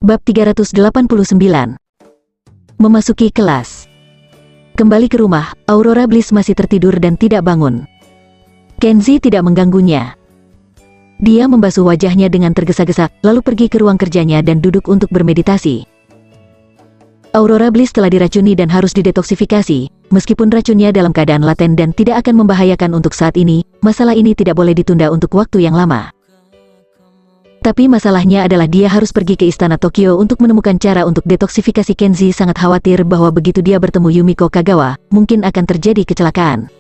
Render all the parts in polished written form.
Bab 389. Memasuki kelas. Kembali ke rumah, Aurora Bliss masih tertidur dan tidak bangun. Kenzie tidak mengganggunya. Dia membasuh wajahnya dengan tergesa-gesa, lalu pergi ke ruang kerjanya dan duduk untuk bermeditasi. Aurora Bliss telah diracuni dan harus didetoksifikasi. Meskipun racunnya dalam keadaan laten dan tidak akan membahayakan untuk saat ini, masalah ini tidak boleh ditunda untuk waktu yang lama. Tapi masalahnya adalah dia harus pergi ke istana Tokyo untuk menemukan cara untuk detoksifikasi. Kenzie sangat khawatir bahwa begitu dia bertemu Yumiko Kagawa, mungkin akan terjadi kecelakaan.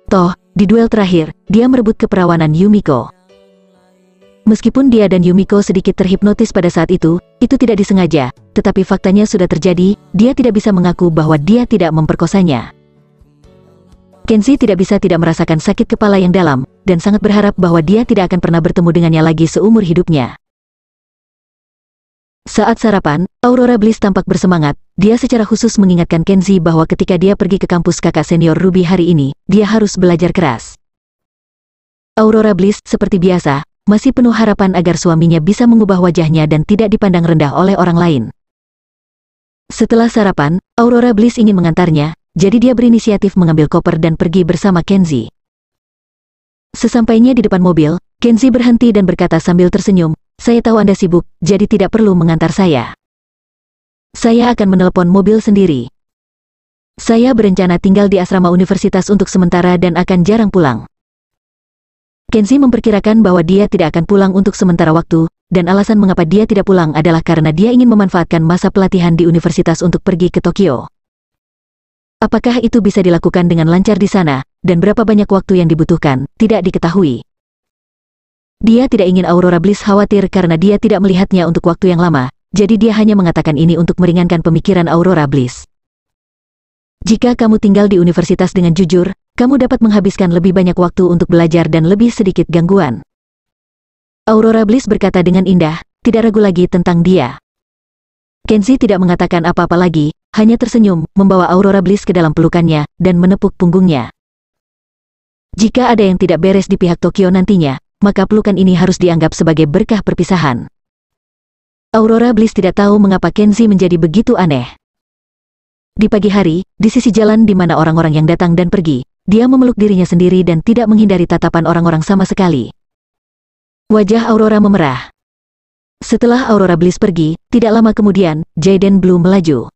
Toh, di duel terakhir, dia merebut keperawanan Yumiko. Meskipun dia dan Yumiko sedikit terhipnotis pada saat itu tidak disengaja, tetapi faktanya sudah terjadi, dia tidak bisa mengaku bahwa dia tidak memperkosanya. Kenzie tidak bisa tidak merasakan sakit kepala yang dalam, dan sangat berharap bahwa dia tidak akan pernah bertemu dengannya lagi seumur hidupnya. Saat sarapan, Aurora Bliss tampak bersemangat. Dia secara khusus mengingatkan Kenzie bahwa ketika dia pergi ke kampus kakak senior Ruby hari ini, dia harus belajar keras. Aurora Bliss, seperti biasa, masih penuh harapan agar suaminya bisa mengubah wajahnya dan tidak dipandang rendah oleh orang lain. Setelah sarapan, Aurora Bliss ingin mengantarnya, jadi dia berinisiatif mengambil koper dan pergi bersama Kenzie. Sesampainya di depan mobil, Kenzie berhenti dan berkata sambil tersenyum, "Saya tahu Anda sibuk, jadi tidak perlu mengantar saya. Saya akan menelepon mobil sendiri. Saya berencana tinggal di asrama universitas untuk sementara dan akan jarang pulang." Kenzie memperkirakan bahwa dia tidak akan pulang untuk sementara waktu, dan alasan mengapa dia tidak pulang adalah karena dia ingin memanfaatkan masa pelatihan di universitas untuk pergi ke Tokyo. Apakah itu bisa dilakukan dengan lancar di sana, dan berapa banyak waktu yang dibutuhkan, tidak diketahui. Dia tidak ingin Aurora Bliss khawatir karena dia tidak melihatnya untuk waktu yang lama, jadi dia hanya mengatakan ini untuk meringankan pemikiran Aurora Bliss. Jika kamu tinggal di universitas dengan jujur, kamu dapat menghabiskan lebih banyak waktu untuk belajar dan lebih sedikit gangguan. Aurora Bliss berkata dengan indah, tidak ragu lagi tentang dia. Kenzie tidak mengatakan apa-apa lagi, hanya tersenyum, membawa Aurora Bliss ke dalam pelukannya, dan menepuk punggungnya. Jika ada yang tidak beres di pihak Tokyo nantinya, maka pelukan ini harus dianggap sebagai berkah perpisahan. Aurora Bliss tidak tahu mengapa Kenzie menjadi begitu aneh. Di pagi hari, di sisi jalan di mana orang-orang yang datang dan pergi, dia memeluk dirinya sendiri dan tidak menghindari tatapan orang-orang sama sekali. Wajah Aurora memerah. Setelah Aurora Bliss pergi, tidak lama kemudian, Jaden Blue melaju.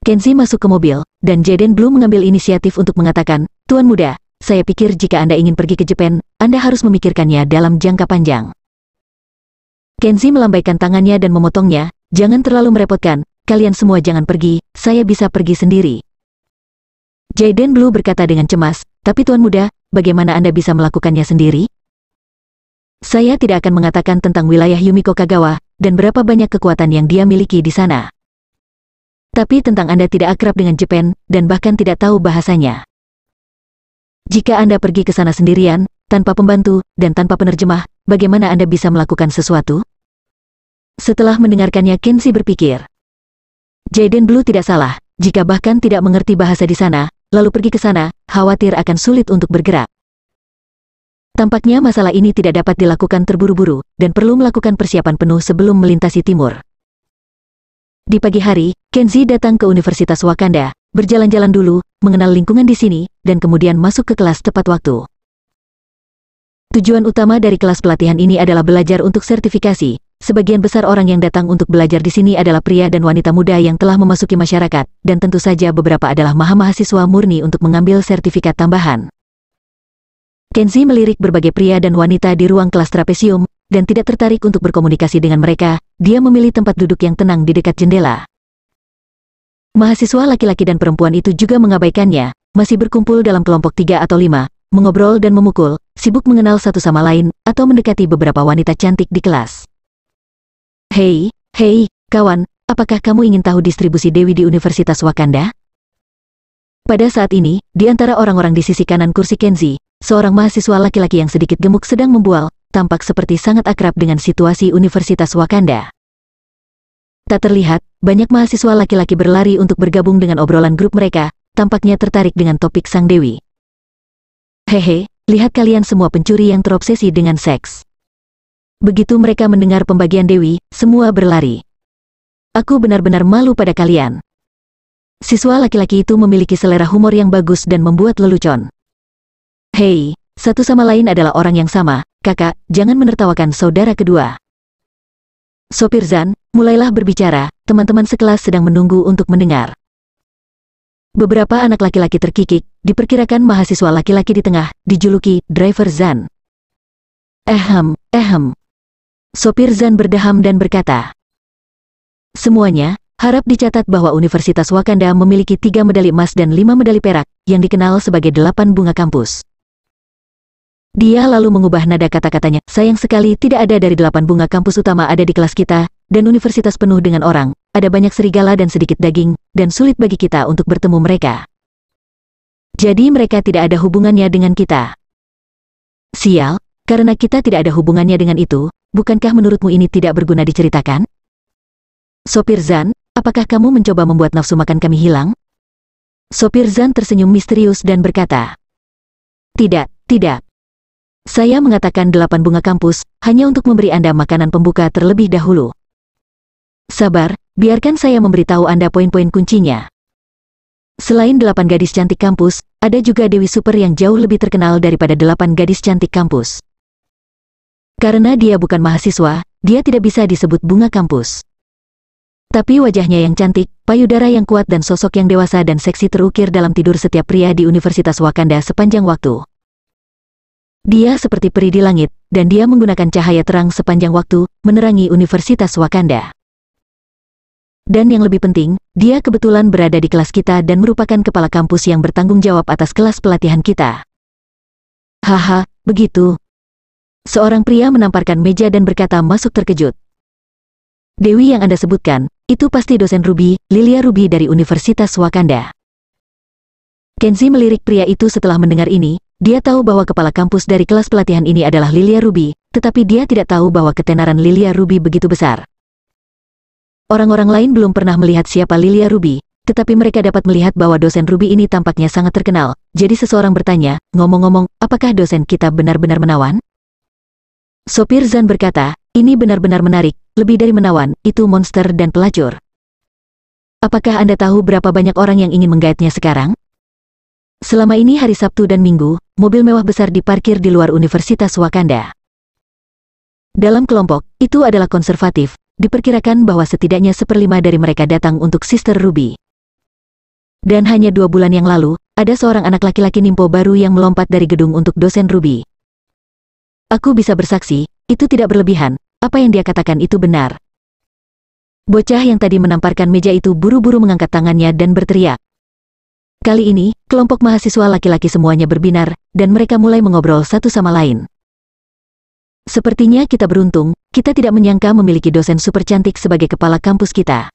Kenzie masuk ke mobil, dan Jaden Blue mengambil inisiatif untuk mengatakan, "Tuan muda, saya pikir jika Anda ingin pergi ke Jepang, Anda harus memikirkannya dalam jangka panjang." Kenzie melambaikan tangannya dan memotongnya, "Jangan terlalu merepotkan, kalian semua jangan pergi, saya bisa pergi sendiri." Jaden Blue berkata dengan cemas, "Tapi Tuan muda, bagaimana Anda bisa melakukannya sendiri? Saya tidak akan mengatakan tentang wilayah Yumiko Kagawa, dan berapa banyak kekuatan yang dia miliki di sana. Tapi tentang Anda tidak akrab dengan Jepang, dan bahkan tidak tahu bahasanya. Jika Anda pergi ke sana sendirian, tanpa pembantu, dan tanpa penerjemah, bagaimana Anda bisa melakukan sesuatu?" Setelah mendengarkannya, Kenzie berpikir. Jaden Blue tidak salah, jika bahkan tidak mengerti bahasa di sana, lalu pergi ke sana, khawatir akan sulit untuk bergerak. Tampaknya masalah ini tidak dapat dilakukan terburu-buru, dan perlu melakukan persiapan penuh sebelum melintasi timur. Di pagi hari, Kenzie datang ke Universitas Wakanda, berjalan-jalan dulu, mengenal lingkungan di sini, dan kemudian masuk ke kelas tepat waktu. Tujuan utama dari kelas pelatihan ini adalah belajar untuk sertifikasi. Sebagian besar orang yang datang untuk belajar di sini adalah pria dan wanita muda yang telah memasuki masyarakat, dan tentu saja beberapa adalah mahasiswa murni untuk mengambil sertifikat tambahan. Kenzie melirik berbagai pria dan wanita di ruang kelas trapesium, dan tidak tertarik untuk berkomunikasi dengan mereka. Dia memilih tempat duduk yang tenang di dekat jendela. Mahasiswa laki-laki dan perempuan itu juga mengabaikannya, masih berkumpul dalam kelompok 3 atau 5, mengobrol dan memukul, sibuk mengenal satu sama lain, atau mendekati beberapa wanita cantik di kelas. Hei, kawan, apakah kamu ingin tahu distribusi dewi di Universitas Wakanda?" Pada saat ini, di antara orang-orang di sisi kanan kursi Kenzie, seorang mahasiswa laki-laki yang sedikit gemuk sedang membual, tampak seperti sangat akrab dengan situasi Universitas Wakanda. Tak terlihat, banyak mahasiswa laki-laki berlari untuk bergabung dengan obrolan grup mereka, tampaknya tertarik dengan topik sang dewi. "Hehe, lihat kalian semua pencuri yang terobsesi dengan seks. Begitu mereka mendengar pembagian Dewi, semua berlari. Aku benar-benar malu pada kalian. Siswa laki-laki itu memiliki selera humor yang bagus dan membuat lelucon. Hei, satu sama lain adalah orang yang sama, kakak, jangan menertawakan saudara kedua. Sopir Zan, mulailah berbicara, teman-teman sekelas sedang menunggu untuk mendengar. Beberapa anak laki-laki terkikik, diperkirakan mahasiswa laki-laki di tengah, dijuluki driver Zan. Sopir Zan berdeham dan berkata, semuanya, harap dicatat bahwa Universitas Wakanda memiliki 3 medali emas dan 5 medali perak, yang dikenal sebagai 8 bunga kampus. Dia lalu mengubah nada kata-katanya, sayang sekali tidak ada dari 8 bunga kampus utama ada di kelas kita, dan universitas penuh dengan orang, ada banyak serigala dan sedikit daging, dan sulit bagi kita untuk bertemu mereka. Jadi mereka tidak ada hubungannya dengan kita. Sial, karena kita tidak ada hubungannya dengan itu, bukankah menurutmu ini tidak berguna diceritakan? Sopir Zan, apakah kamu mencoba membuat nafsu makan kami hilang? Sopir Zan tersenyum misterius dan berkata, tidak. Saya mengatakan 8 bunga kampus, hanya untuk memberi Anda makanan pembuka terlebih dahulu. Sabar, biarkan saya memberitahu Anda poin-poin kuncinya. Selain 8 gadis cantik kampus, ada juga Dewi Super yang jauh lebih terkenal daripada 8 gadis cantik kampus. Karena dia bukan mahasiswa, dia tidak bisa disebut bunga kampus. Tapi wajahnya yang cantik, payudara yang kuat dan sosok yang dewasa dan seksi terukir dalam tidur setiap pria di Universitas Wakanda sepanjang waktu. Dia seperti peri di langit, dan dia menggunakan cahaya terang sepanjang waktu, menerangi Universitas Wakanda. Dan yang lebih penting, dia kebetulan berada di kelas kita dan merupakan kepala kampus yang bertanggung jawab atas kelas pelatihan kita. Haha, begitu. Seorang pria menamparkan meja dan berkata masuk terkejut. Dewi yang Anda sebutkan, itu pasti dosen Ruby, Lilia Ruby dari Universitas Wakanda. Kenzie melirik pria itu setelah mendengar ini, dia tahu bahwa kepala kampus dari kelas pelatihan ini adalah Lilia Ruby, tetapi dia tidak tahu bahwa ketenaran Lilia Ruby begitu besar. Orang-orang lain belum pernah melihat siapa Lilia Ruby, tetapi mereka dapat melihat bahwa dosen Ruby ini tampaknya sangat terkenal, jadi seseorang bertanya, ngomong-ngomong, apakah dosen kita benar-benar menawan? Sopir Zan berkata, ini benar-benar menarik, lebih dari menawan, itu monster dan pelacur. Apakah Anda tahu berapa banyak orang yang ingin menggaetnya sekarang? Selama ini hari Sabtu dan Minggu, mobil mewah besar diparkir di luar Universitas Wakanda. Dalam kelompok, itu adalah konservatif, diperkirakan bahwa setidaknya 1/5 dari mereka datang untuk Sister Ruby. Dan hanya 2 bulan yang lalu, ada seorang anak laki-laki nimpo baru yang melompat dari gedung untuk dosen Ruby. Aku bisa bersaksi, itu tidak berlebihan, apa yang dia katakan itu benar. Bocah yang tadi menamparkan meja itu buru-buru mengangkat tangannya dan berteriak. Kali ini, kelompok mahasiswa laki-laki semuanya berbinar, dan mereka mulai mengobrol satu sama lain. Sepertinya kita beruntung, kita tidak menyangka memiliki dosen super cantik sebagai kepala kampus kita.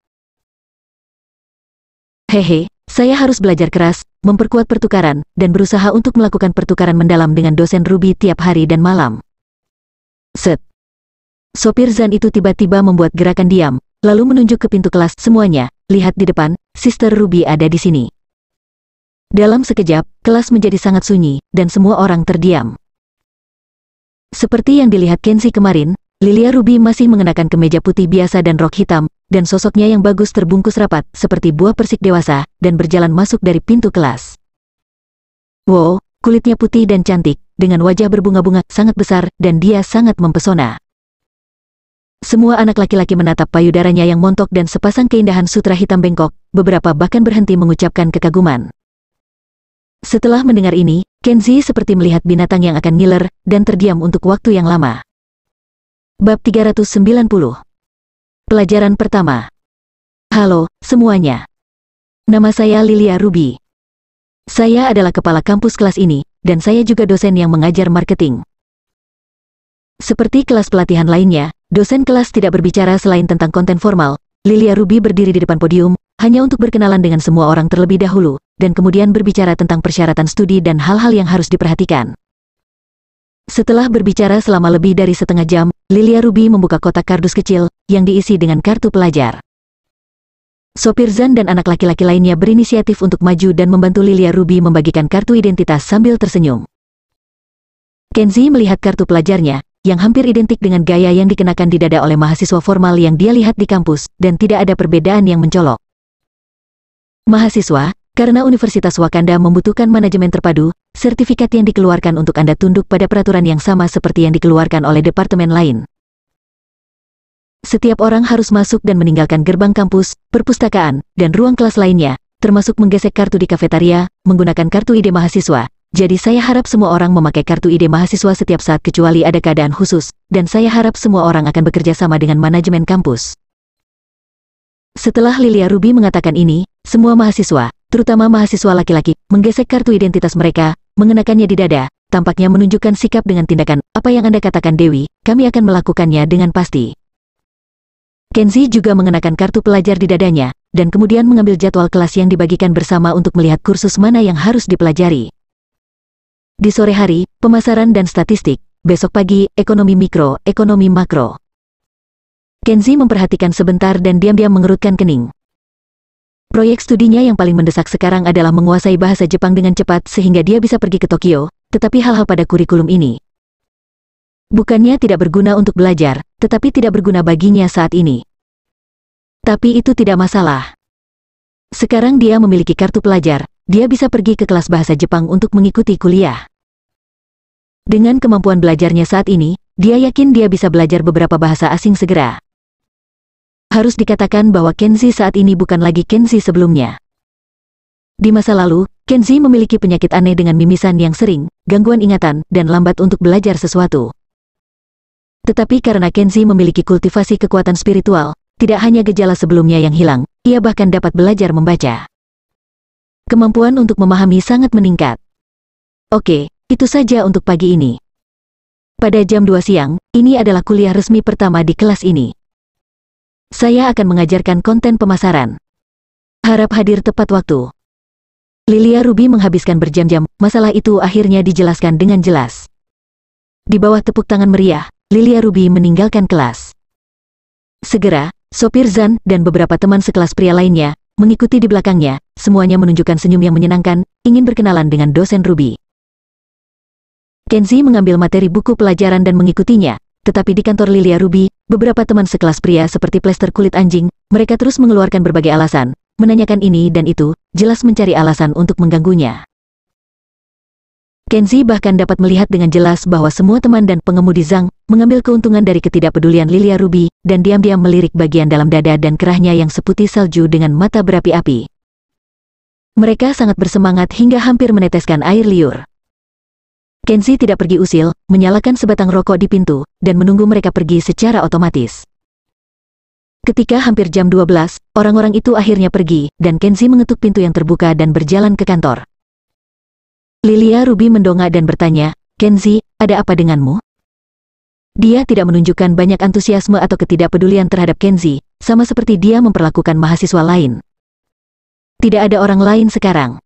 Hehe, saya harus belajar keras, memperkuat pertukaran, dan berusaha untuk melakukan pertukaran mendalam dengan dosen Ruby tiap hari dan malam. Set. Sopir Zan itu tiba-tiba membuat gerakan diam, lalu menunjuk ke pintu kelas. Semuanya, lihat di depan, Sister Ruby ada di sini. Dalam sekejap, kelas menjadi sangat sunyi, dan semua orang terdiam. Seperti yang dilihat Kenzie kemarin, Lilia Ruby masih mengenakan kemeja putih biasa dan rok hitam, dan sosoknya yang bagus terbungkus rapat, seperti buah persik dewasa, dan berjalan masuk dari pintu kelas. Wow, kulitnya putih dan cantik, dengan wajah berbunga-bunga, sangat besar, dan dia sangat mempesona. Semua anak laki-laki menatap payudaranya yang montok dan sepasang keindahan sutra hitam bengkok, beberapa bahkan berhenti mengucapkan kekaguman. Setelah mendengar ini, Kenzie seperti melihat binatang yang akan ngiler, dan terdiam untuk waktu yang lama. Bab 390. Pelajaran pertama. Halo, semuanya. Nama saya Lilia Ruby. Saya adalah kepala kampus kelas ini, dan saya juga dosen yang mengajar marketing. Seperti kelas pelatihan lainnya, dosen kelas tidak berbicara selain tentang konten formal. Lilia Ruby berdiri di depan podium, hanya untuk berkenalan dengan semua orang terlebih dahulu, dan kemudian berbicara tentang persyaratan studi dan hal-hal yang harus diperhatikan. Setelah berbicara selama lebih dari setengah jam, Lilia Ruby membuka kotak kardus kecil, yang diisi dengan kartu pelajar. Sopir Zan dan anak laki-laki lainnya berinisiatif untuk maju dan membantu Lilia Ruby membagikan kartu identitas sambil tersenyum. Kenzie melihat kartu pelajarnya, yang hampir identik dengan gaya yang dikenakan di dada oleh mahasiswa formal yang dia lihat di kampus, dan tidak ada perbedaan yang mencolok. Mahasiswa, karena Universitas Wakanda membutuhkan manajemen terpadu, sertifikat yang dikeluarkan untuk Anda tunduk pada peraturan yang sama seperti yang dikeluarkan oleh departemen lain. Setiap orang harus masuk dan meninggalkan gerbang kampus, perpustakaan, dan ruang kelas lainnya, termasuk menggesek kartu di kafetaria, menggunakan kartu ID mahasiswa. Jadi saya harap semua orang memakai kartu ID mahasiswa setiap saat kecuali ada keadaan khusus, dan saya harap semua orang akan bekerja sama dengan manajemen kampus. Setelah Lilia Ruby mengatakan ini, semua mahasiswa, terutama mahasiswa laki-laki, menggesek kartu identitas mereka, mengenakannya di dada, tampaknya menunjukkan sikap dengan tindakan, apa yang Anda katakan Dewi, kami akan melakukannya dengan pasti. Kenzie juga mengenakan kartu pelajar di dadanya, dan kemudian mengambil jadwal kelas yang dibagikan bersama untuk melihat kursus mana yang harus dipelajari. Di sore hari, pemasaran dan statistik, besok pagi, ekonomi mikro, ekonomi makro. Kenzie memperhatikan sebentar dan diam-diam mengerutkan kening. Proyek studinya yang paling mendesak sekarang adalah menguasai bahasa Jepang dengan cepat sehingga dia bisa pergi ke Tokyo, tetapi hal-hal pada kurikulum ini bukannya tidak berguna untuk belajar, tetapi tidak berguna baginya saat ini. Tapi itu tidak masalah. Sekarang dia memiliki kartu pelajar, dia bisa pergi ke kelas bahasa Jepang untuk mengikuti kuliah. Dengan kemampuan belajarnya saat ini, dia yakin dia bisa belajar beberapa bahasa asing segera. Harus dikatakan bahwa Kenzie saat ini bukan lagi Kenzie sebelumnya. Di masa lalu, Kenzie memiliki penyakit aneh dengan mimisan yang sering, gangguan ingatan, dan lambat untuk belajar sesuatu. Tetapi karena Kenzie memiliki kultivasi kekuatan spiritual, tidak hanya gejala sebelumnya yang hilang, ia bahkan dapat belajar membaca. Kemampuan untuk memahami sangat meningkat. Oke, itu saja untuk pagi ini. Pada jam 2 siang, ini adalah kuliah resmi pertama di kelas ini. Saya akan mengajarkan konten pemasaran. Harap hadir tepat waktu. Lilia Ruby menghabiskan berjam-jam, masalah itu akhirnya dijelaskan dengan jelas. Di bawah tepuk tangan meriah, Lilia Ruby meninggalkan kelas. Segera, sopir Zan dan beberapa teman sekelas pria lainnya mengikuti di belakangnya, semuanya menunjukkan senyum yang menyenangkan, ingin berkenalan dengan dosen Ruby. Kenzie mengambil materi buku pelajaran dan mengikutinya, tetapi di kantor Lilia Ruby, beberapa teman sekelas pria seperti plester kulit anjing, mereka terus mengeluarkan berbagai alasan, menanyakan ini dan itu, jelas mencari alasan untuk mengganggunya. Kenzie bahkan dapat melihat dengan jelas bahwa semua teman dan pengemudi Zhang mengambil keuntungan dari ketidakpedulian Lilia Ruby dan diam-diam melirik bagian dalam dada dan kerahnya yang seputih salju dengan mata berapi-api. Mereka sangat bersemangat hingga hampir meneteskan air liur. Kenzie tidak pergi usil, menyalakan sebatang rokok di pintu, dan menunggu mereka pergi secara otomatis. Ketika hampir jam 12, orang-orang itu akhirnya pergi, dan Kenzie mengetuk pintu yang terbuka dan berjalan ke kantor. Lilia Ruby mendongak dan bertanya, Kenzie, ada apa denganmu? Dia tidak menunjukkan banyak antusiasme atau ketidakpedulian terhadap Kenzie, sama seperti dia memperlakukan mahasiswa lain. Tidak ada orang lain sekarang.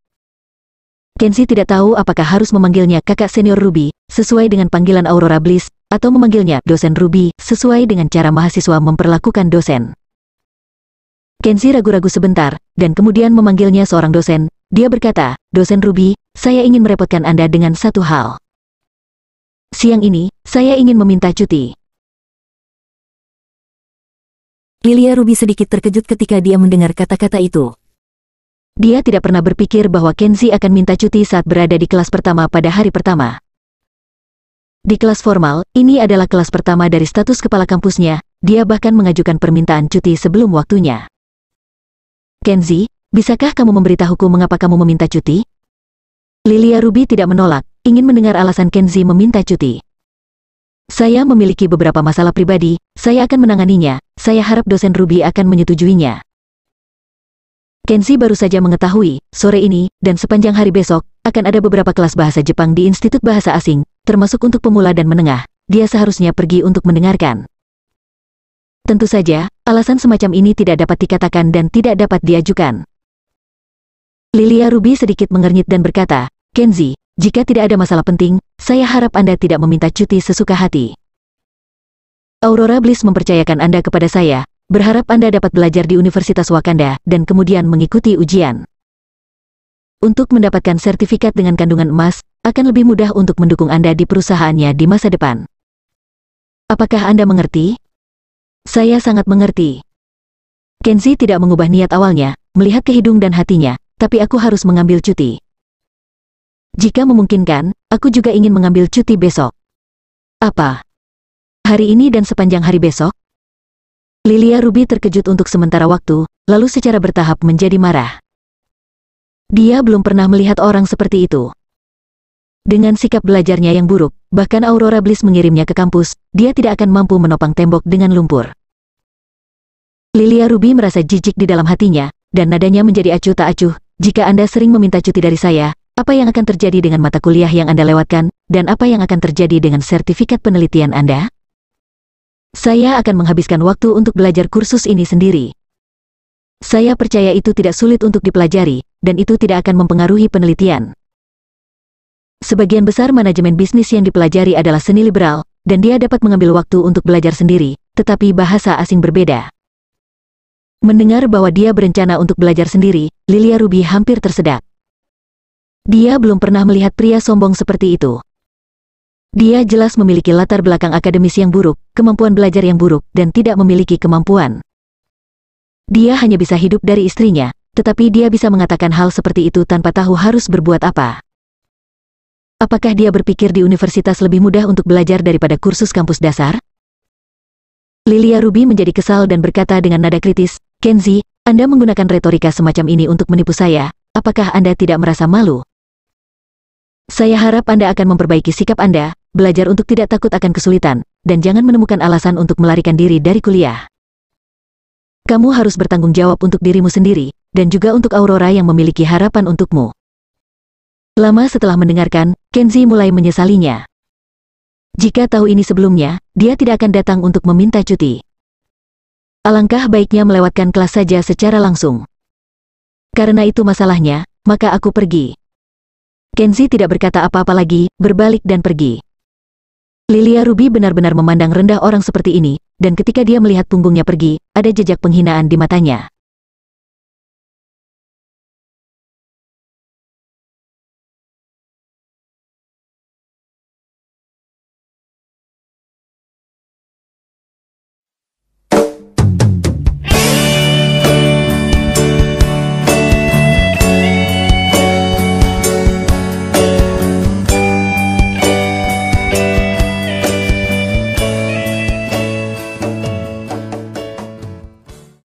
Kenzie tidak tahu apakah harus memanggilnya kakak senior Ruby, sesuai dengan panggilan Aurora Bliss, atau memanggilnya dosen Ruby, sesuai dengan cara mahasiswa memperlakukan dosen. Kenzie ragu-ragu sebentar, dan kemudian memanggilnya seorang dosen. Dia berkata, dosen Ruby, saya ingin merepotkan Anda dengan satu hal. Siang ini, saya ingin meminta cuti. Lilia Ruby sedikit terkejut ketika dia mendengar kata-kata itu. Dia tidak pernah berpikir bahwa Kenzie akan minta cuti saat berada di kelas pertama pada hari pertama. Di kelas formal, ini adalah kelas pertama dari status kepala kampusnya, dia bahkan mengajukan permintaan cuti sebelum waktunya. Kenzie, bisakah kamu memberitahuku mengapa kamu meminta cuti? Lilia Ruby tidak menolak, ingin mendengar alasan Kenzie meminta cuti. Saya memiliki beberapa masalah pribadi, saya akan menanganinya, saya harap dosen Ruby akan menyetujuinya. Kenzie baru saja mengetahui, sore ini, dan sepanjang hari besok, akan ada beberapa kelas bahasa Jepang di Institut Bahasa Asing, termasuk untuk pemula dan menengah, dia seharusnya pergi untuk mendengarkan. Tentu saja, alasan semacam ini tidak dapat dikatakan dan tidak dapat diajukan. Lilia Ruby sedikit mengernyit dan berkata, Kenzie, jika tidak ada masalah penting, saya harap Anda tidak meminta cuti sesuka hati. Aurora Bliss mempercayakan Anda kepada saya, berharap Anda dapat belajar di Universitas Wakanda dan kemudian mengikuti ujian. Untuk mendapatkan sertifikat dengan kandungan emas, akan lebih mudah untuk mendukung Anda di perusahaannya di masa depan. Apakah Anda mengerti? Saya sangat mengerti. Kenzi tidak mengubah niat awalnya, melihat ke hidung dan hatinya, tapi aku harus mengambil cuti. Jika memungkinkan, aku juga ingin mengambil cuti besok. Apa? Hari ini dan sepanjang hari besok? Lilia Ruby terkejut untuk sementara waktu, lalu secara bertahap menjadi marah. Dia belum pernah melihat orang seperti itu. Dengan sikap belajarnya yang buruk, bahkan Aurora Bliss mengirimnya ke kampus, dia tidak akan mampu menopang tembok dengan lumpur. Lilia Ruby merasa jijik di dalam hatinya, dan nadanya menjadi acuh tak acuh. Jika Anda sering meminta cuti dari saya, apa yang akan terjadi dengan mata kuliah yang Anda lewatkan, dan apa yang akan terjadi dengan sertifikat penelitian Anda? Saya akan menghabiskan waktu untuk belajar kursus ini sendiri. Saya percaya itu tidak sulit untuk dipelajari, dan itu tidak akan mempengaruhi penelitian. Sebagian besar manajemen bisnis yang dipelajari adalah seni liberal, dan dia dapat mengambil waktu untuk belajar sendiri, tetapi bahasa asing berbeda. Mendengar bahwa dia berencana untuk belajar sendiri, Lilia Ruby hampir tersedak. Dia belum pernah melihat pria sombong seperti itu. Dia jelas memiliki latar belakang akademis yang buruk, kemampuan belajar yang buruk, dan tidak memiliki kemampuan. Dia hanya bisa hidup dari istrinya, tetapi dia bisa mengatakan hal seperti itu tanpa tahu harus berbuat apa. Apakah dia berpikir di universitas lebih mudah untuk belajar daripada kursus kampus dasar? Lilia Ruby menjadi kesal dan berkata dengan nada kritis, "Kenzi, Anda menggunakan retorika semacam ini untuk menipu saya, apakah Anda tidak merasa malu? Saya harap Anda akan memperbaiki sikap Anda, belajar untuk tidak takut akan kesulitan, dan jangan menemukan alasan untuk melarikan diri dari kuliah. Kamu harus bertanggung jawab untuk dirimu sendiri, dan juga untuk Aurora yang memiliki harapan untukmu." Lama setelah mendengarkan, Kenzi mulai menyesalinya. Jika tahu ini sebelumnya, dia tidak akan datang untuk meminta cuti. Alangkah baiknya melewatkan kelas saja secara langsung. Karena itu masalahnya, maka aku pergi. Kenzi tidak berkata apa-apa lagi, berbalik dan pergi. Lilia Ruby benar-benar memandang rendah orang seperti ini, dan ketika dia melihat punggungnya pergi, ada jejak penghinaan di matanya.